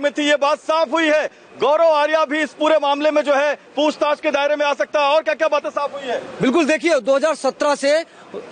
में थी, ये बात साफ हुई है। गौरव आर्या भी इस पूरे मामले में जो है पूछताछ के दायरे में आ सकता है। और क्या क्या बातें साफ हुई है? बिल्कुल, देखिए 2017 से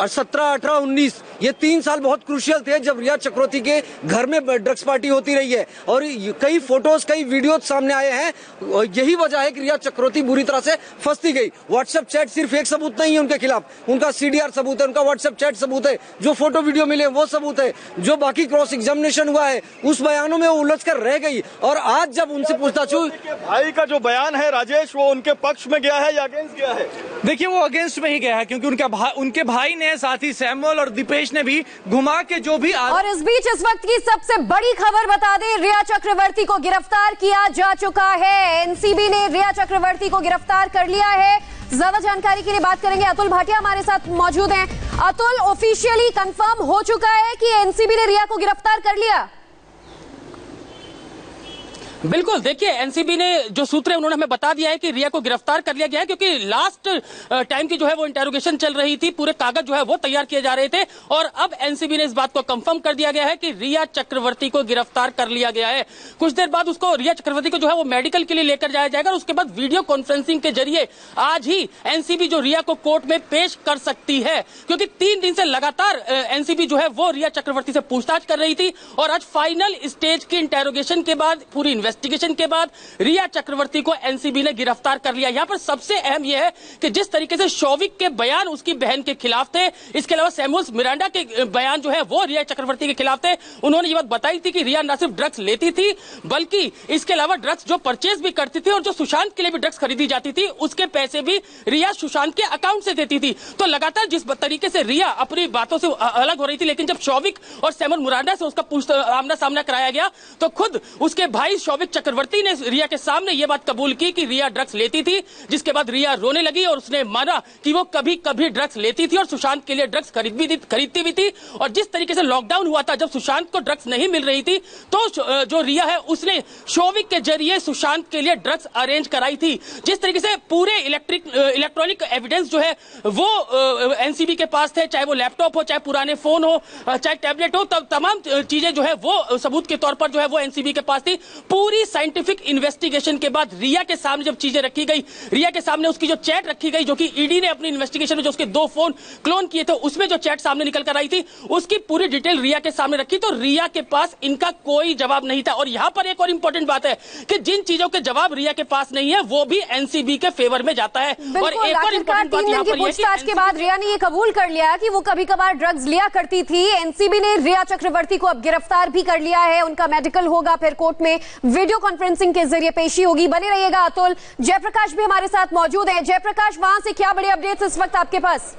17, 18, 19 ये 3 साल बहुत क्रूशियल थे, जब रिया चक्रवर्ती के घर में ड्रग्स पार्टी होती रही है और कई फोटोज, कई वीडियो सामने आए हैं। यही वजह है कि रिया चक्रवर्ती बुरी तरह से फंसती गई। व्हाट्सएप चैट सिर्फ एक सबूत नहीं है उनके खिलाफ, उनका सीडीआर सबूत है, उनका व्हाट्सएप चैट सबूत है, जो फोटो वीडियो मिले वो सबूत है, जो बाकी क्रॉस एग्जामिनेशन हुआ है उस बयानों में वो उलझ कर रह गई। और आज जब उनसे पूछताछ हुई, भाई का जो बयान है राजेश, वो उनके पक्ष में गया है या अगेंस्ट गया है? देखिए, वो अगेंस्ट में ही गया है, क्योंकि उनके भाई ने, साथ ही सैमुअल और दीपेश ने भी घुमा के जो भी और इस बीच इस वक्त की सबसे बड़ी खबर बता दें, रिया चक्रवर्ती को गिरफ्तार किया जा चुका है। एनसीबी ने रिया चक्रवर्ती को गिरफ्तार कर लिया है। ज्यादा जानकारी के लिए बात करेंगे, अतुल भाटिया हमारे साथ मौजूद हैं। अतुल, ऑफिशियली कंफर्म हो चुका है कि एनसीबी ने रिया को गिरफ्तार कर लिया? बिल्कुल, देखिए एनसीबी ने जो सूत्र है उन्होंने हमें बता दिया है कि रिया को गिरफ्तार कर लिया गया है, क्योंकि लास्ट टाइम की जो है वो इंटेरोगेशन चल रही थी, पूरे कागज जो है वो तैयार किए जा रहे थे और अब एनसीबी ने इस बात को कंफर्म कर दिया गया है कि रिया चक्रवर्ती को गिरफ्तार कर लिया गया है। कुछ देर बाद उसको, रिया चक्रवर्ती को जो है वो मेडिकल के लिए लेकर जाया जाएगा और उसके बाद वीडियो कॉन्फ्रेंसिंग के जरिए आज ही एनसीबी जो रिया को कोर्ट में पेश कर सकती है, क्योंकि 3 दिन से लगातार एनसीबी जो है वो रिया चक्रवर्ती से पूछताछ कर रही थी और आज फाइनल स्टेज की इंटेरोगेशन के बाद, पूरी इन्वेस्टिगेशन के बाद रिया चक्रवर्ती को एनसीबी ने गिरफ्तार कर लिया। यहां पर सबसे अहम यह है कि जिस तरीके से शौविक के बयान उसकी बहन के खिलाफ थे, इसके अलावा सैमुअल मिरांडा के बयान जो है वो रिया चक्रवर्ती के खिलाफ थे। उन्होंने ये बात बताई थी कि रिया न सिर्फ ड्रग्स लेती थी बल्कि इसके अलावा ड्रग्स जो परचेज भी करती थी और जो सुशांत के लिए भी ड्रग्स खरीदी जाती थी उसके पैसे भी रिया सुशांत के अकाउंट से देती थी। तो लगातार जिस तरीके से रिया अपनी बातों से अलग हो रही थी, लेकिन जब शौविक और सैमुअल मिरांडा से उसका आमना सामना कराया गया तो खुद उसके भाई शौविक चक्रवर्ती ने रिया के सामने यह बात कबूल की कि रिया ड्रग्स लेती थी, जिसके बाद रिया रोने लगी और उसने माना कि वो कभी कभी ड्रग्स लेती थी और सुशांत के लिए ड्रग्स खरीदती भी थी। और जिस तरीके से लॉकडाउन हुआ था, जब सुशांत को ड्रग्स नहीं मिल रही थी, तो जो रिया है उसने शौविक के जरिए सुशांत के लिए ड्रग्स अरेंज कराई थी। जिस तरीके से पूरे इलेक्ट्रॉनिक एविडेंस जो है वो एनसीबी के पास थे, चाहे वो लैपटॉप हो, चाहे पुराने फोन हो, चाहे टैबलेट हो, तब तमाम चीजें जो है वो सबूत के तौर पर जो है वो एनसीबी के पास थी। पूरी साइंटिफिक इन्वेस्टिगेशन के बाद रिया के सामने जब चीजें रखी गई, रिया के सामने उसकी जो चैट रखी गई, जो कि ईडी ने अपनी इन्वेस्टिगेशन में जो उसके 2 फोन क्लोन किए थे उसमें जो चैट सामने निकल कर आई थी, उसकी पूरी डिटेल रिया के सामने रखी, तो रिया के पास इनका कोई जवाब नहीं था। और यहां पर एक और इंपॉर्टेंट बात है कि जिन चीजों के जवाब रिया के पास नहीं है वो भी एनसीबी के फेवर में जाता है। और एक और इंपॉर्टेंट बात यहां पर पूछताछ के बाद रिया ने यह कबूल कर लिया कि वो कभी कभार ड्रग्स लिया करती थी। एनसीबी ने रिया चक्रवर्ती को अब गिरफ्तार भी कर लिया है। उनका मेडिकल होगा, फिर कोर्ट में वीडियो कॉन्फ्रेंसिंग के जरिए पेशी होगी। बने रहिएगा अतुल। जयप्रकाश भी हमारे साथ मौजूद हैं। जयप्रकाश, वहां से क्या बड़ी अपडेट्स इस वक्त आपके पास?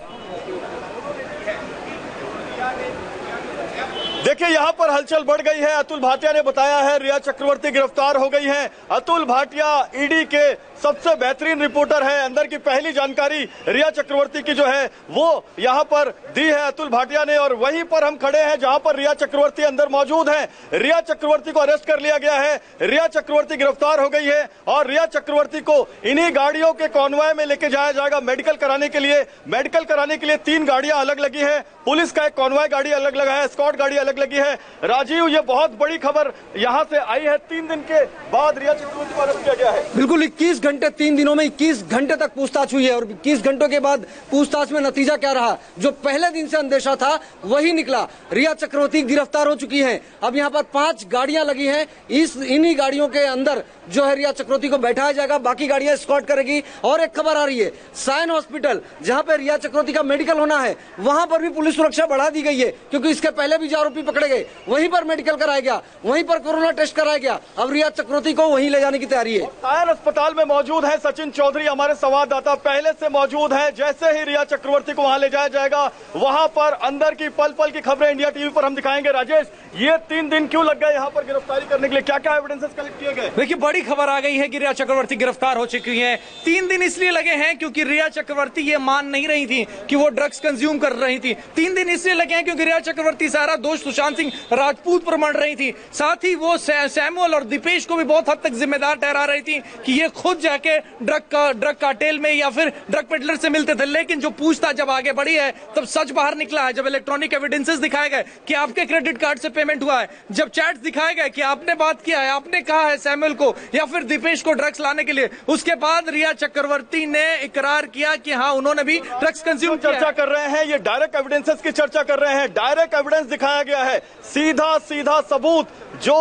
देखिए, यहाँ पर हलचल बढ़ गई है। अतुल भाटिया ने बताया है रिया चक्रवर्ती गिरफ्तार हो गई हैं। अतुल भाटिया ईडी के सबसे बेहतरीन रिपोर्टर है। अंदर की पहली जानकारी रिया चक्रवर्ती की जो है वो यहाँ पर दी है अतुल भाटिया ने, और वहीं पर हम खड़े हैं जहां पर रिया चक्रवर्ती अंदर मौजूद है। रिया चक्रवर्ती को अरेस्ट कर लिया गया है। रिया चक्रवर्ती गिरफ्तार हो गई है और रिया चक्रवर्ती को इन्हीं गाड़ियों के कॉन्वॉय में लेके जाया जाएगा मेडिकल कराने के लिए। मेडिकल कराने के लिए 3 गाड़ियां अलग लगी है। पुलिस का एक कॉन्वॉय गाड़ी अलग लगा है, स्कॉट गाड़ी अलग लगी है। राजीव, ये बहुत बड़ी खबर यहां से आई है। 3 दिन के बाद रिया चक्रवर्ती को अरेस्ट किया गया है। बिल्कुल 21 घंटे, 3 दिनों में 21 घंटे तक पूछताछ हुई है और 21 घंटों के बाद पूछताछ में नतीजा क्या रहा? जो पहले दिन से अंदेशा था वही निकला। रिया चक्रवर्ती गिरफ्तार हो चुकी हैं। अब यहाँ पर 5 गाड़ियां लगी हैं। इन्हीं गाड़ियों के अंदर जो है रिया चक्रवर्ती को बैठाया जाएगा, बाकी गाड़ियां स्कॉट करेगी। और एक खबर आ रही है, साइन हॉस्पिटल जहां पर रिया चक्रवर्ती का मेडिकल होना है वहां पर भी पुलिस सुरक्षा बढ़ा दी गई है, क्योंकि इसके पहले भी जो आरोपी पकड़े गए वहीं पर मेडिकल कराया गया, वहीं पर कोरोना टेस्ट कराया गया। अब रिया चक्रवर्ती को वहीं ले जाने की तैयारी है। सायन अस्पताल में मौजूद है सचिन चौधरी, हमारे संवाददाता पहले से मौजूद है। जैसे ही रिया चक्रवर्ती को वहां ले जाया जाएगा, वहां पर अंदर की पल पल की खबरें इंडिया टीवी पर हम दिखाएंगे। राजेश, ये 3 दिन क्यों लग गए यहाँ पर गिरफ्तारी करने के लिए? क्या क्या एविडेंसेस कलेक्ट किए गए? देखिए, बड़ी खबर आ गई है कि रिया चक्रवर्ती गिरफ्तार हो चुकी है। 3 दिन इसलिए लगे हैं क्योंकि रिया चक्रवर्ती ये मान नहीं रही थी कि वो ड्रग्स कंज्यूम कर रही थी। 3 दिन इसलिए लगे हैं क्योंकि रिया चक्रवर्ती सारा दोष सुशांत सिंह राजपूत पर मर रही थी। साथ ही वो सैमुअल और दीपेश को भी बहुत हद तक जिम्मेदार ठहरा रही थी कि ये खुद जाके ड्रग कार्टेल में या फिर ड्रग पेडलर से मिलते थे। लेकिन जो पूछताछ जब आगे बढ़ी है तब सच बाहर निकला है। जब इलेक्ट्रॉनिक एविडेंसेस दिखाए गए कि आपके क्रेडिट कार्ड से पेमेंट हुआ है, जब चैट्स दिखाए गए कि आपने बात किया है, आपने कहा है सैमुअल को या फिर दीपेश को ड्रग्स लाने के लिए, उसके बाद रिया चक्रवर्ती ने इकरार किया कि हाँ उन्होंने भी ड्रग्स कंज्यूम किया। चर्चा कर रहे हैं, ये डायरेक्ट एविडेंसेस की चर्चा कर रहे हैं। डायरेक्ट एविडेंस दिखाया गया है, सीधा सबूत जो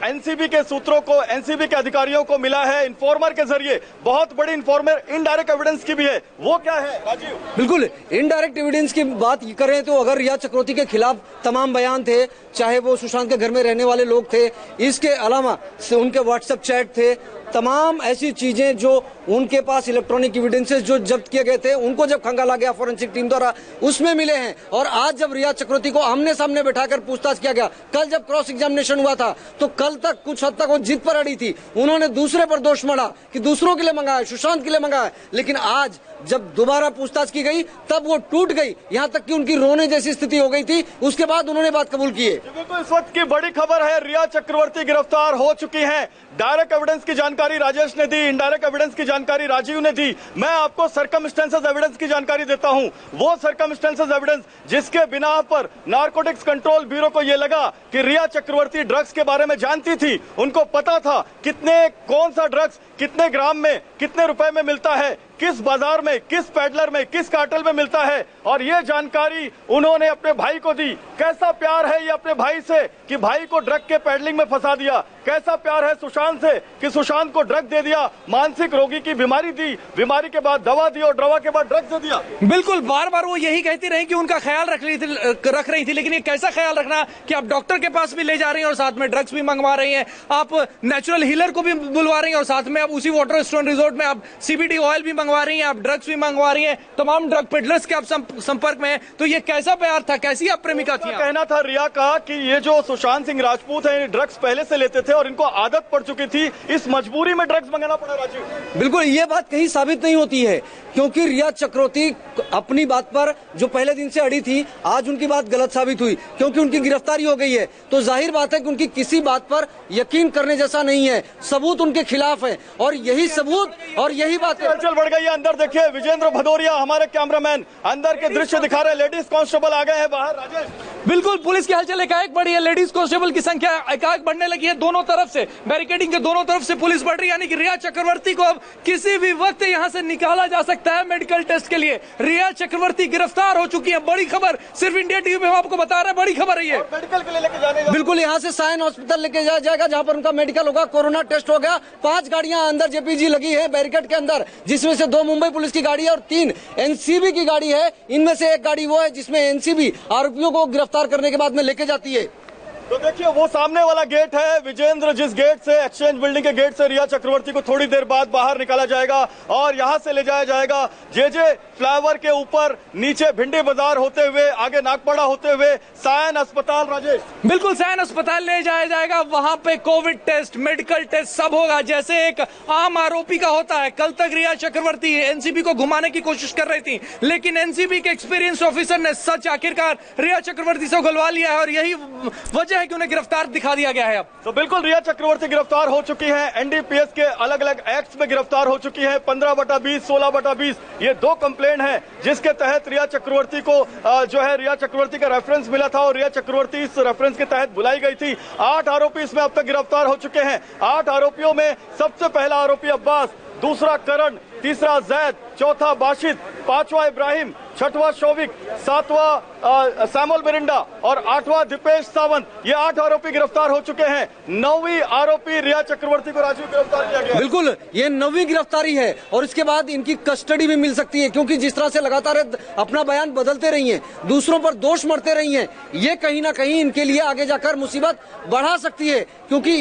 एनसीबी के सूत्रों को, एनसीबी के अधिकारियों को मिला है इन्फॉर्मर के जरिए। बहुत बड़ी इन्फॉर्मर इनडायरेक्ट एविडेंस की भी है। वो क्या है राजीव? बिल्कुल इनडायरेक्ट एविडेंस की बात करें तो अगर रिया चक्रवर्ती के खिलाफ तमाम बयान थे, चाहे वो सुशांत के घर में रहने वाले लोग थे, इसके अलावा उनके व्हाट्सएप चैट थे, तमाम ऐसी चीजें जो उनके पास इलेक्ट्रॉनिक एविडेंसेस जो जब्त किए गए थे, उनको जब खंगाला गया फॉरेंसिक टीम द्वारा, उसमें मिले हैं। और आज जब रिया चक्रवर्ती को आमने सामने बैठाकर पूछताछ किया गया, कल जब क्रॉस एग्जामिनेशन हुआ था तो कल तक कुछ हद तक वो जिद पर अड़ी थी। उन्होंने दूसरे पर दोष मढ़ा कि दूसरों के लिए मंगाया, सुशांत के लिए मंगाया। लेकिन आज जब दोबारा पूछताछ की गई तब वो टूट गई, यहाँ तक कि उनकी रोने जैसी स्थिति हो गई थी। उसके बाद उन्होंने बात कबूल की है। बिल्कुल इस वक्त की बड़ी खबर है, रिया चक्रवर्ती गिरफ्तार हो चुकी हैं। डायरेक्ट एविडेंस की जानकारी राजेश ने दी, इनडायरेक्ट एविडेंस की जानकारी राजीव ने दी। मैं आपको सर्कमस्टेंसेस एविडेंस की जानकारी देता हूं। वो सर्कमस्टेंसेस एविडेंस जिसके बिना पर नारकोटिक्स कंट्रोल ब्यूरो को यह लगा कि रिया चक्रवर्ती ड्रग्स के बारे में जानती थी, उनको पता था कितने, कौन सा ड्रग्स कितने ग्राम में, कितने रुपए में मिलता है, किस बाजार में, किस पैडलर में, किस कार्टेल में मिलता है। और ये जानकारी उन्होंने अपने भाई को दी। कैसा प्यार है ये अपने भाई से कि भाई को ड्रग के पैडलिंग में फंसा दिया। कैसा प्यार है सुशांत से कि सुशांत को ड्रग दे दिया, मानसिक रोगी की बीमारी दी, बीमारी के बाद दवा दी और दवा के बाद ड्रग दे दिया। बिल्कुल बार बार वो यही कहती रही कि उनका ख्याल रख रही थी। लेकिन ये कैसा ख्याल रखना कि आप डॉक्टर के पास भी ले जा रही हैं और साथ में ड्रग्स भी मंगवा रही हैं, आप नेचुरल हीलर को भी बुलवा रही हैं और साथ में आप उसी वाटर स्टोन रिजोर्ट में आप CBD ऑयल भी मंगवा रही हैं, आप ड्रग्स भी मंगवा रही हैं, तमाम ड्रग पेडलर्स के आप संपर्क में हैं। तो ये कैसा प्यार था, कैसी आप प्रेमिका थी? कहना था रिया का कि ये जो सुशांत सिंह राजपूत है ड्रग्स पहले से लेते थे और इनको आदत पड़ चुकी थी, इस मजबूरी में ड्रग्स मंगाना पड़ा। राजीव बिल्कुल ये बात कहीं साबित नहीं होती है, क्योंकि रिया चक्रवर्ती अपनी बात पर जो पहले दिन से अड़ी थी, आज उनकी बात गलत साबित हुई क्योंकि उनकी गिरफ्तारी हो गई है। तो जाहिर बात है कि उनकी किसी बात पर यकीन करने जैसा नहीं है, सबूत उनके खिलाफ है और यही सबूत और यही बात हलचल बढ़ गई है। अंदर देखिए विजेंद्र भदौरिया हमारे कैमरामैन अंदर के दृश्य दिखा रहे, लेडीज कांस्टेबल आ गए हैं बाहर। राजेश बिल्कुल पुलिस की हलचल एकाएक बढ़ी है, लेडीज कांस्टेबल की संख्या एकाएक बढ़ने लगी है। दोनों तरफ से बैरिकेडिंग के दोनों तरफ से पुलिस बढ़ रही है, यानी कि रिया चक्रवर्ती को अब किसी भी वक्त यहां से निकाला जा सकता है मेडिकल टेस्ट के लिए। रिया चक्रवर्ती गिरफ्तार हो चुकी है। बड़ी खबर सिर्फ इंडिया टीवी में हम आपको बता रहे हैं, बड़ी खबर है ये। मेडिकल के लिए लेके जाने बिल्कुल यहाँ से सायन हॉस्पिटल लेके जाया जाएगा जहाँ पर उनका मेडिकल होगा, कोरोना टेस्ट हो गया। 5 गाड़ियां अंदर जेपीजी लगी है बैरिकेड के अंदर, जिसमें से 2 मुंबई पुलिस की गाड़ी है और 3 एनसीबी की गाड़ी है। इनमें से एक गाड़ी वो है जिसमें एनसीबी आरोपियों को गिरफ्तार करने के बाद में लेके जाती है। तो देखिए वो सामने वाला गेट है विजेंद्र, जिस गेट से एक्सचेंज बिल्डिंग के गेट से रिया चक्रवर्ती को थोड़ी देर बाद बाहर निकाला जाएगा और यहां से ले जाया जाएगा जेजे फ्लाईओवर के ऊपर, नीचे भिंडी बाजार होते हुए, आगे नागपाड़ा होते हुए सायन अस्पताल। राजेश बिल्कुल सायन अस्पताल ले जाया जाएगा, वहां पे कोविड टेस्ट, मेडिकल टेस्ट सब होगा जैसे एक आम आरोपी का होता है। कल तक रिया चक्रवर्ती एनसीबी को घुमाने की कोशिश कर रही थी, लेकिन एनसीबी के एक्सपीरियंस ऑफिसर ने सच आखिरकार रिया चक्रवर्ती से उगलवा लिया है और यही वजह है कि उन्हें गिरफ्तार दिखा दिया गया है। अब तो बिल्कुल रिया चक्रवर्ती गिरफ्तार हो चुकी है, एनडीपीएस के अलग अलग एक्ट्स में गिरफ्तार हो चुकी है। 15/20, 16/20 ये 2 कंप्लेंट हैं जिसके तहत रिया चक्रवर्ती को जो है रिया चक्रवर्ती का रेफरेंस मिला था और रिया चक्रवर्ती इस रेफरेंस के तहत बुलाई गई थी। 8 आरोपी इसमें अब तक गिरफ्तार हो चुके हैं। 8 आरोपियों में सबसे पहला आरोपी अब्बास, दूसरा करण, तीसरा जैद, चौथा बाशिद, 5वां इब्राहिम, 6वां शौविक, 7वां सैमुअल मिरिंडा और 8वां दीपेश सावंत। ये 8 आरोपी गिरफ्तार हो चुके हैं। 9वीं आरोपी रिया चक्रवर्ती को राजीव गिरफ्तार किया गया। बिल्कुल ये 9वीं गिरफ्तारी है और इसके बाद इनकी कस्टडी भी मिल सकती है, क्योंकि जिस तरह से लगातार अपना बयान बदलते रही हैं, दूसरों पर दोष मढ़ते रही हैं, ये कहीं ना कहीं इनके लिए आगे जाकर मुसीबत बढ़ा सकती है, क्योंकि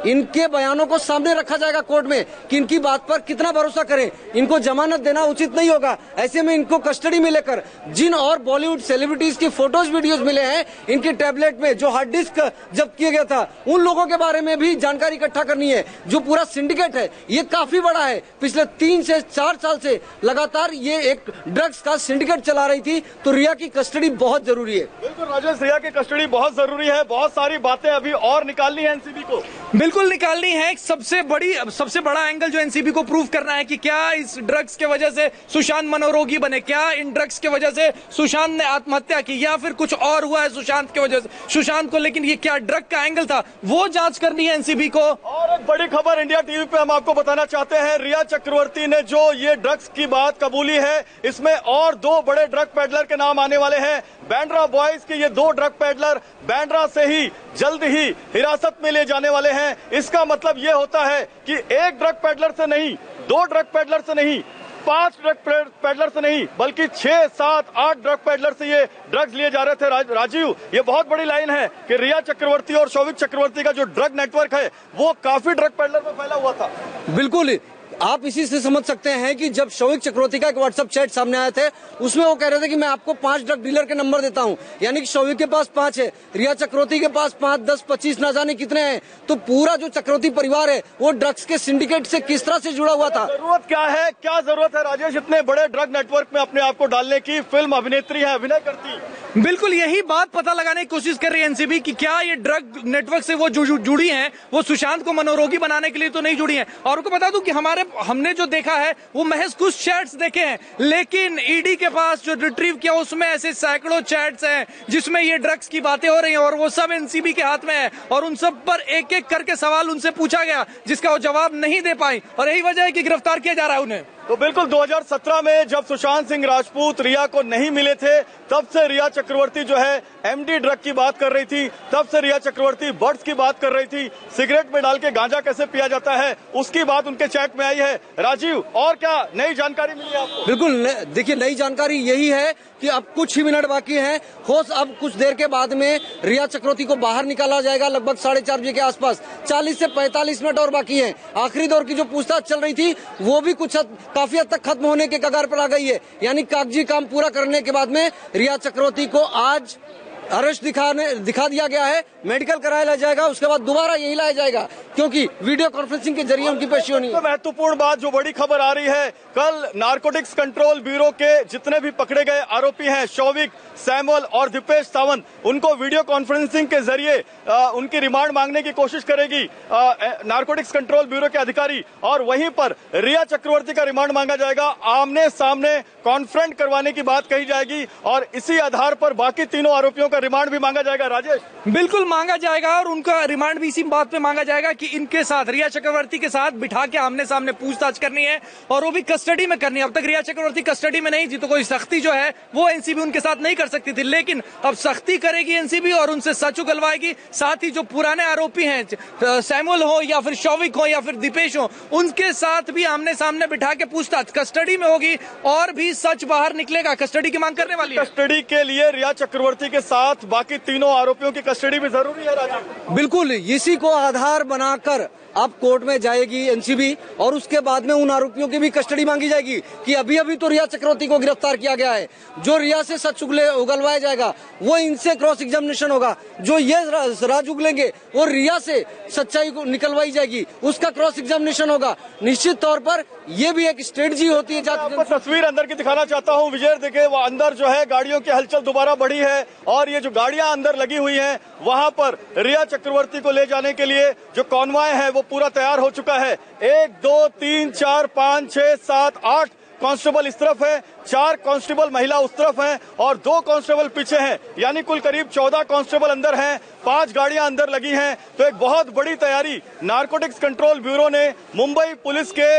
इनके बयानों को सामने रखा जाएगा कोर्ट में कि इनकी बात पर कितना भरोसा करें, इनको जमानत देना उचित नहीं होगा। ऐसे में इनको कस्टडी में लेकर जिन और बॉलीवुड सेलिब्रिटीज की फोटोज वीडियोज मिले हैं, इनकी टैबलेट में जो हार्ड डिस्क जब्त किया गया था, उन लोगों के बारे में भी जानकारी इकट्ठा करनी है। जो पूरा सिंडिकेट है ये काफी बड़ा है, पिछले 3 से 4 साल से लगातार ये एक ड्रग्स का सिंडिकेट चला रही थी, तो रिया की कस्टडी बहुत जरूरी है। बिल्कुल राजेश, रिया की कस्टडी बहुत जरूरी है। बहुत सारी बातें अभी और निकालनी है एनसीबी को, बिल्कुल निकालनी है। सबसे बड़ा एंगल जो एनसीबी को प्रूव करना है कि क्या इस ड्रग्स के वजह से सुशांत मनोरोगी बने, क्या इन ड्रग्स के वजह से सुशांत ने आत्महत्या की, या फिर कुछ और हुआ है सुशांत की वजह से सुशांत को, लेकिन ये क्या ड्रग का एंगल था वो जांच करनी है एनसीबी को। और एक बड़ी खबर इंडिया टीवी पे हम आपको बताना चाहते हैं, रिया चक्रवर्ती ने जो ये ड्रग्स की बात कबूली है, इसमें और 2 बड़े ड्रग पेडलर के नाम आने वाले हैं। बैंड्रा बॉयज के ये 2 ड्रग पेडलर बैंड्रा से ही जल्द ही हिरासत में ले जाने वाले हैं। इसका मतलब ये होता है कि एक ड्रग पेडलर से नहीं, 2 ड्रग पेडलर से नहीं, 5 ड्रग पेडलर से नहीं, बल्कि 6, 7, 8 ड्रग पेडलर से ये ड्रग्स लिए जा रहे थे। राजीव, ये बहुत बड़ी लाइन है कि रिया चक्रवर्ती और शौविक चक्रवर्ती का जो ड्रग नेटवर्क है वो काफी ड्रग पेडलर में फैला हुआ था। बिल्कुल, आप इसी से समझ सकते हैं कि जब शौविक चक्रवर्ती का एक व्हाट्सएप चैट सामने आए थे, उसमें वो कह रहे थे कि मैं आपको 5 ड्रग डीलर के नंबर देता हूं, यानी कि शौविक के पास 5 है, रिया चक्रवर्ती के पास 5, 10, 25 ना जाने कितने हैं। तो पूरा जो चक्रवर्ती परिवार है वो ड्रग्स के सिंडिकेट से किस तरह से जुड़ा हुआ था। जरूरत क्या है, क्या जरूरत है राजेश इतने बड़े ड्रग नेटवर्क में अपने आप को डालने की? फिल्म अभिनेत्री है, अभिनय करती। बिल्कुल यही बात पता लगाने की कोशिश कर रही है एनसीबी कि क्या ये ड्रग नेटवर्क से वो जुड़ी हैं, वो सुशांत को मनोरोगी बनाने के लिए तो नहीं जुड़ी हैं। और आपको बता दूं कि हमने जो देखा है वो महज कुछ चैट्स देखे हैं, लेकिन ईडी के पास जो रिट्रीव किया उसमें ऐसे सैकड़ों चैट्स हैं जिसमें ये ड्रग्स की बातें हो रही हैं, और वो सब एनसीबी के हाथ में है, और उन सब पर एक एक करके सवाल उनसे पूछा गया जिसका वो जवाब नहीं दे पाई, और यही वजह है कि गिरफ्तार किया जा रहा है उन्हें। तो बिल्कुल 2017 में जब सुशांत सिंह राजपूत रिया को नहीं मिले थे, तब से रिया चक्रवर्ती जो है एमडी ड्रग की बात कर रही थी, तब से रिया चक्रवर्ती बर्ड्स की बात कर रही थी, सिगरेट में डाल के गांजा कैसे पिया जाता है उसकी बात उनके चैट में आई है। राजीव, और क्या नई जानकारी मिली आपको? बिल्कुल, देखिए नई जानकारी यही है कि अब कुछ ही मिनट बाकी हैं। अब कुछ देर के बाद में रिया चक्रवर्ती को बाहर निकाला जाएगा, लगभग 4:30 बजे के आसपास। 40 से 45 मिनट और बाकी हैं। आखिरी दौर की जो पूछताछ चल रही थी वो भी काफी हद तक खत्म होने के कगार पर आ गई है, यानी कागजी काम पूरा करने के बाद में रिया चक्रवर्ती को आज अरेस्ट दिखा दिया गया है, मेडिकल कराया ला जाएगा, उसके बाद दोबारा यही लाया जाएगा क्योंकि वीडियो कॉन्फ्रेंसिंग के जरिए उनकी पेशी होनी है। महत्वपूर्ण बात जो बड़ी खबर आ रही है, कल नारकोटिक्स कंट्रोल ब्यूरो के जितने भी पकड़े गए आरोपी हैं, शौविक, सैमुअल और दीपेश सावंत, उनको वीडियो कॉन्फ्रेंसिंग के जरिए उनकी रिमांड मांगने की कोशिश करेगी नारकोटिक्स कंट्रोल ब्यूरो के अधिकारी, और वहीं पर रिया चक्रवर्ती का रिमांड मांगा जाएगा। आमने सामने कॉन्फ्रेंट करवाने की बात कही जाएगी और इसी आधार पर बाकी तीनों आरोपियों का रिमांड भी मांगा जाएगा। राजेश, बिल्कुल मांगा जाएगा, और उनका रिमांड भी इसी बात पे मांगा जाएगा कि इनके साथ, रिया चक्रवर्ती के साथ बिठा के आमने सामने पूछताछ करनी है, और वो भी कस्टडी में करनी है। अब तक रिया चक्रवर्ती कस्टडी में नहीं थी, तो कोई सख्ती जो है वो एनसीबी उनके साथ नहीं कर सकती थी, लेकिन अब सख्ती करेगी एनसीबी और उनसे सच उगलवाएगी। साथ ही जो पुराने आरोपी हैं, सैमुअल हो या फिर शौविक हो या फिर दीपेश हो, उनके साथ भी आमने सामने बिठा के पूछताछ कस्टडी में होगी और भी सच बाहर निकलेगा। कस्टडी की मांग करने वाली है। कस्टडी के लिए रिया चक्रवर्ती के साथ बाकी तीनों आरोपियों की कस्टडी भी जरूरी है। राजीव, बिल्कुल, इसी को आधार बनाकर अब कोर्ट में जाएगी एनसीबी और उसके बाद में उन आरोपियों की भी कस्टडी मांगी जाएगी कि अभी तो रिया चक्रवर्ती को गिरफ्तार किया गया है, जो रिया से सच उगलवाया जाएगा वो इनसे क्रॉस एग्जामिनेशन होगा, जो ये राज उगलेंगे वो रिया से सच्चाई को निकलवाई जाएगी, उसका क्रॉस एग्जामिनेशन होगा। निश्चित तौर पर ये भी एक स्ट्रेटजी होती है। आपको तस्वीर अंदर की दिखाना चाहता हूँ विजय, देखे वो अंदर जो है गाड़ियों की हलचल दोबारा बढ़ी है, और ये जो गाड़ियां अंदर लगी हुई हैं वहां पर रिया चक्रवर्ती को ले जाने के लिए जो कॉन्वॉय है वो पूरा तैयार हो चुका है। 1, 2, 3, 4, 5, 6, 7, 8 कांस्टेबल इस तरफ है, 4 कांस्टेबल महिला उस तरफ हैं और 2 कांस्टेबल पीछे हैं, यानी कुल करीब 14 कांस्टेबल अंदर हैं, 5 गाड़ियां अंदर लगी हैं। तो एक बहुत बड़ी तैयारी नारकोटिक्स कंट्रोल ब्यूरो ने मुंबई पुलिस के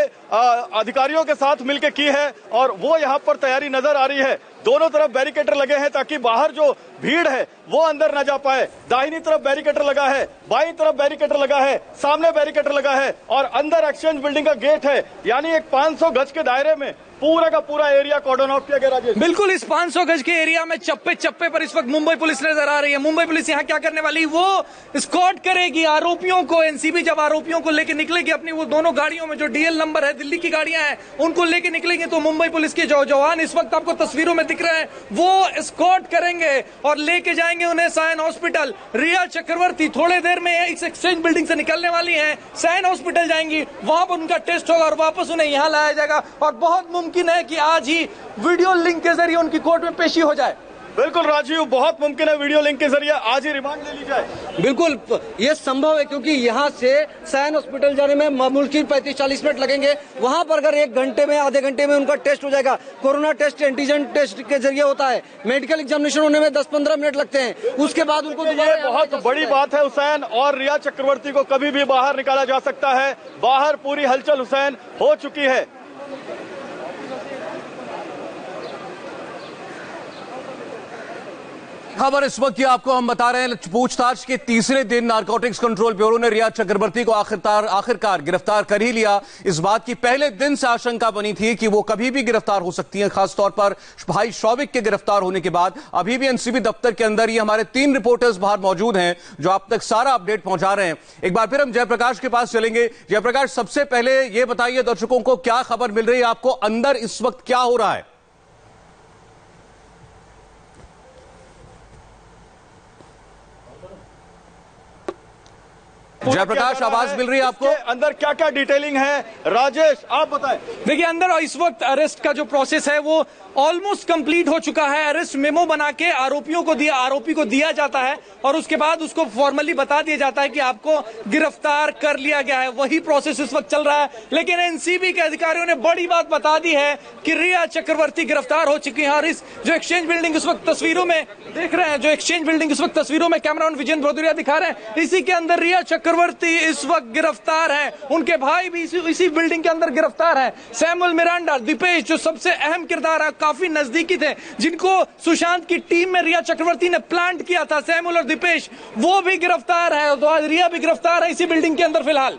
अधिकारियों के साथ मिलकर की है और वो यहाँ पर तैयारी नजर आ रही है। दोनों तरफ बैरिकेटर लगे हैं ताकि बाहर जो भीड़ है वो अंदर न जा पाए। दाहिनी तरफ बैरिकेटर लगा है, बाईं तरफ बैरिकेटर लगा है, सामने बैरिकेटर लगा है और अंदर एक्सचेंज बिल्डिंग का गेट है, यानी एक 500 गज के दायरे में पूरा का पूरा एरिया कॉर्डन ऑफ किया गया। राजेश, बिल्कुल इस 500 गज के एरिया में चप्पे चप्पे पर इस वक्त मुंबई पुलिस नजर आ रही है। मुंबई पुलिस यहाँ क्या करने वाली, वो स्कॉट करेगी आरोपियों को। एनसीबी जब आरोपियों को लेकर निकलेगी अपनी वो दोनों गाड़ियों में, जो डीएल नंबर है, दिल्ली की गाड़ियां हैं, उनको लेकर निकलेंगे, तो मुंबई पुलिस के जो जवान इस वक्त आपको तस्वीरों में दिख रहे हैं, वो स्कॉट करेंगे और लेके जाएंगे उन्हें सायन हॉस्पिटल। रिया चक्रवर्ती थोड़े देर में इस एक्सचेंज बिल्डिंग से निकलने वाली है, सायन हॉस्पिटल जाएंगी, वहां पर उनका टेस्ट होगा और वापस उन्हें यहां लाया जाएगा। और बहुत मुमकिन है कि आज ही वीडियो लिंक के जरिए उनकी कोर्ट में पेशी हो जाए। बिल्कुल राजीव, बहुत मुमकिन है वीडियो लिंक के जरिए आज ही रिमांड ले ली जाए। बिल्कुल ये संभव है, क्योंकि यहाँ से सायन हॉस्पिटल जाने में मामूल की 35-40 मिनट लगेंगे। वहाँ पर अगर 1 घंटे में, आधे घंटे में उनका टेस्ट हो जाएगा। कोरोना टेस्ट एंटीजन टेस्ट के जरिए होता है, मेडिकल एग्जामिनेशन होने में 10-15 मिनट लगते हैं। उसके बाद उनको दोबारा बहुत बड़ी बात है हुसैन, और रिया चक्रवर्ती को कभी भी बाहर निकाला जा सकता है। बाहर पूरी हलचल हुसैन हो चुकी है। खबर इस वक्त की आपको हम बता रहे हैं, पूछताछ के तीसरे दिन नारकोटिक्स कंट्रोल ब्यूरो ने रिया चक्रवर्ती को आखिरकार गिरफ्तार कर ही लिया। इस बात की पहले दिन से आशंका बनी थी कि वो कभी भी गिरफ्तार हो सकती हैं, खासतौर पर भाई शौविक के गिरफ्तार होने के बाद। अभी भी एनसीबी दफ्तर के अंदर ये हमारे 3 रिपोर्टर्स बाहर मौजूद हैं जो आप तक सारा अपडेट पहुंचा रहे हैं। एक बार फिर हम जयप्रकाश के पास चलेंगे। जयप्रकाश, सबसे पहले ये बताइए दर्शकों को क्या खबर मिल रही है आपको, अंदर इस वक्त क्या हो रहा है? जयप्रकाश, आवाज मिल रही है आपको? अंदर क्या क्या डिटेलिंग है राजेश, आप बताएं। देखिए, अंदर इस वक्त अरेस्ट का जो प्रोसेस है वो ऑलमोस्ट कंप्लीट हो चुका है। अरेस्ट मेमो बना के आरोपी को दिया जाता है और उसके बाद उसको फॉर्मली बता दिया जाता है कि आपको गिरफ्तार कर लिया गया है। वही प्रोसेस इस वक्त चल रहा है। लेकिन एनसीबी के अधिकारियों ने बड़ी बात बता दी है कि रिया चक्रवर्ती गिरफ्तार हो चुकी है। और इस जो एक्सचेंज बिल्डिंग इस वक्त तस्वीरों में देख रहे हैं, जो एक्सचेंज बिल्डिंग इस वक्त तस्वीरों में कैमरामैन विजेंद्र भदौरिया दिखा रहे हैं, इसी के अंदर रिया चक्रवर्ती इस वक्त गिरफ्तार है। उनके भाई भी इसी बिल्डिंग के अंदर गिरफ्तार है। सैमुअल मिरांडा, दीपेश, जो सबसे अहम किरदार है, काफी नजदीकी थे, जिनको सुशांत की टीम में रिया चक्रवर्ती ने प्लांट किया था, सैमुअल और दीपेश, वो भी गिरफ्तार है। तो आज रिया भी गिरफ्तार है इसी बिल्डिंग के अंदर फिलहाल।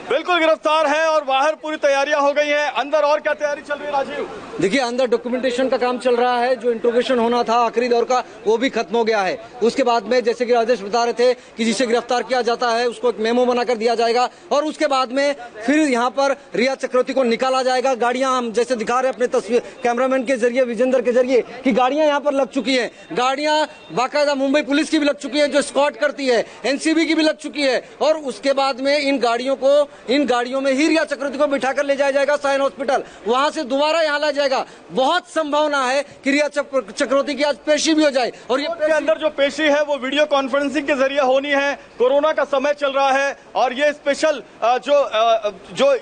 बिल्कुल गिरफ्तार है और बाहर पूरी तैयारियां हो गई हैं। अंदर और क्या तैयारी चल रही है राजीव? देखिए, अंदर डॉक्यूमेंटेशन का काम चल रहा है। जो इंट्रोगेशन होना था आखिरी दौर का, वो भी खत्म हो गया है। उसके बाद में, जैसे कि राजेश बता रहे थे, कि जिसे गिरफ्तार किया जाता है उसको एक मेमो बनाकर दिया जाएगा और उसके बाद में फिर यहाँ पर रिया चक्रवर्ती को निकाला जाएगा। गाड़ियां हम जैसे दिखा रहे हैं अपने तस्वीर कैमरामैन के जरिए, विजेंद्र के जरिए, कि गाड़ियां यहाँ पर लग चुकी है। गाड़ियां बाकायदा मुंबई पुलिस की भी लग चुकी है, जो स्कॉट करती है, एनसीबी की भी लग चुकी है। और उसके बाद में इन गाड़ियों में ही रिया चक्रवर्ती को बिठाकर ले जाया जाएगा सायन हॉस्पिटल। वहां से दोबारा यहाँ लाया जाएगा। बहुत संभावना है कि रिया चक्रवर्ती की आज पेशी भी हो जाए। और ये के अंदर जो पेशी है वो वीडियो कॉन्फ्रेंसिंग के जरिए होनी है। कोरोना का समय चल रहा है और ये स्पेशल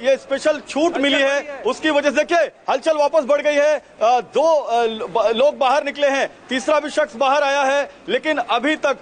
ये स्पेशल छूट मिली है, उसकी वजह से देखिए हलचल वापस बढ़ गई है। 2 लोग बाहर निकले हैं, तीसरा भी शख्स बाहर आया है, लेकिन अभी तक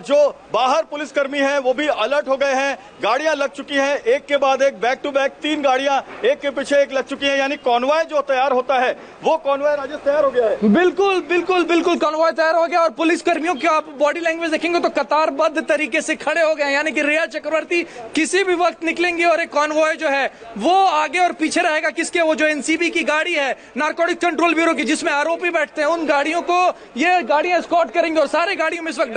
जो बाहर पुलिसकर्मी हैं वो भी अलर्ट हो गए हैं। गाड़ियां लग चुकी हैं, एक के बाद एक, बैक टू बैक 3 गाड़ियां एक के पीछे एक लग चुकी हैं। यानी कॉन्वॉय जो तैयार होता है वो कॉन्वॉय राजेश तैयार हो गया है। बिल्कुल कॉन्वॉय तैयार हो गया। और पुलिस कर्मियों की आप बॉडी लैंग्वेज देखेंगे तो कतारबद्ध तरीके से खड़े हो गए। यानी कि रिया चक्रवर्ती किसी भी वक्त निकलेंगी और एक कॉन्वॉय जो है वो आगे और पीछे रहेगा। किसके? वो जो एनसीबी की गाड़ी है, नारकोटिक्स कंट्रोल ब्यूरो की, जिसमें आरोपी बैठते हैं, उन गाड़ियों को ये गाड़ियां स्कॉट करेंगे और सारे गाड़ियों में इस वक्त